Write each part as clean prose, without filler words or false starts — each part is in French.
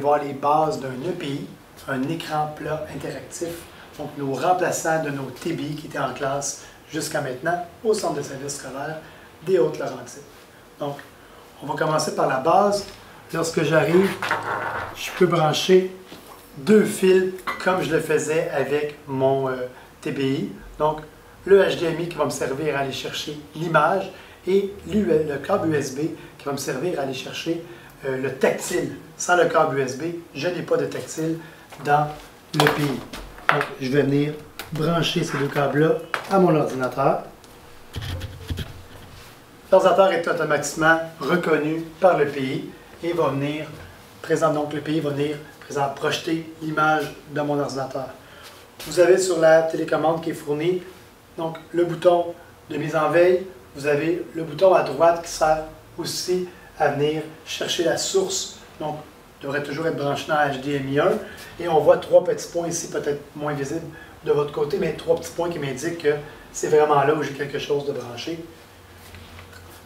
voir les bases d'un EPI, un écran plat interactif, donc nos remplaçants de nos TBI qui étaient en classe jusqu'à maintenant au centre de service scolaire des Hautes-Laurentides. Donc, on va commencer par la base. Lorsque j'arrive, je peux brancher deux fils comme je le faisais avec mon TBI. Donc, le HDMI qui va me servir à aller chercher l'image et le câble USB qui va me servir à aller chercher le tactile. Sans le câble USB, je n'ai pas de tactile dans l'EPI. Donc, je vais venir brancher ces deux câbles-là à mon ordinateur. L'ordinateur est automatiquement reconnu par l'EPI et va venir, donc l'EPI va venir projeter l'image de mon ordinateur. Vous avez sur la télécommande qui est fournie, donc le bouton de mise en veille, vous avez le bouton à droite qui sert aussi à venir chercher la source, donc devrait toujours être branché dans HDMI 1, et on voit trois petits points ici, peut-être moins visibles de votre côté, mais trois petits points qui m'indiquent que c'est vraiment là où j'ai quelque chose de branché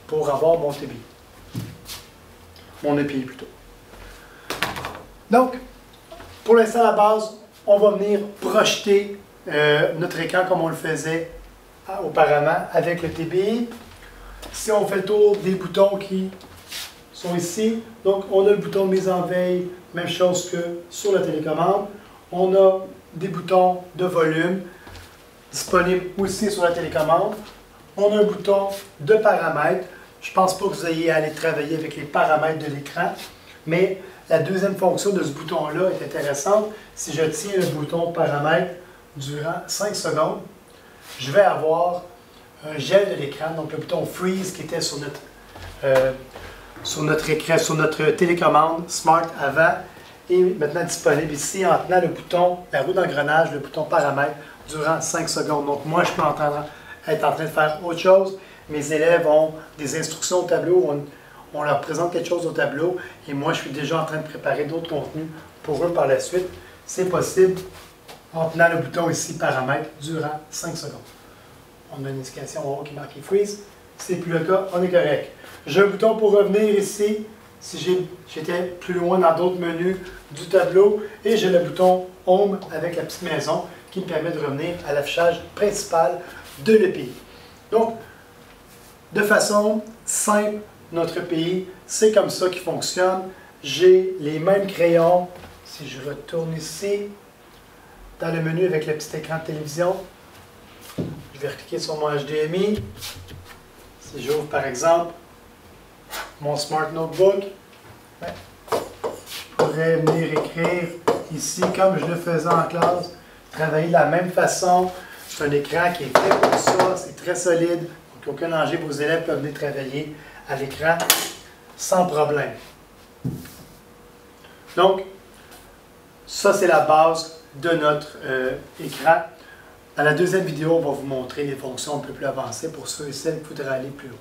pour avoir mon TBI. Mon EPI plutôt. Donc, pour l'instant à la base, on va venir projeter notre écran comme on le faisait auparavant avec le TBI. Si on fait le tour des boutons qui sont ici, donc on a le bouton de mise en veille, même chose que sur la télécommande. On a des boutons de volume disponibles aussi sur la télécommande. On a un bouton de paramètres. Je ne pense pas que vous ayez à aller travailler avec les paramètres de l'écran, mais la deuxième fonction de ce bouton-là est intéressante. Si je tiens le bouton paramètres durant 5 secondes, je vais avoir un gel de l'écran, donc le bouton freeze qui était sur notre écran, sur notre télécommande Smart avant, est maintenant disponible ici en tenant le bouton, la roue d'engrenage, le bouton paramètres durant 5 secondes. Donc moi, je peux être en train de faire autre chose. Mes élèves ont des instructions au tableau, on leur présente quelque chose au tableau et moi, je suis déjà en train de préparer d'autres contenus pour eux par la suite. C'est possible en tenant le bouton ici paramètres durant 5 secondes. On a une indication en haut qui marque freeze. Si ce n'est plus le cas, on est correct. J'ai un bouton pour revenir ici, si j'étais plus loin dans d'autres menus du tableau, et j'ai le bouton Home avec la petite maison qui me permet de revenir à l'affichage principal de l'EPI. Donc, de façon simple, notre EPI, c'est comme ça qu'il fonctionne. J'ai les mêmes crayons. Si je retourne ici, dans le menu avec le petit écran de télévision, je vais cliquer sur mon HDMI. Si j'ouvre par exemple mon Smart Notebook, je pourrais venir écrire ici comme je le faisais en classe, travailler de la même façon. C'est un écran qui est fait pour ça, c'est très solide, donc aucun danger, vos élèves peuvent venir travailler à l'écran sans problème. Donc, ça c'est la base de notre écran. Dans la deuxième vidéo, on va vous montrer les fonctions un peu plus avancées pour ceux et celles qui voudraient aller plus loin.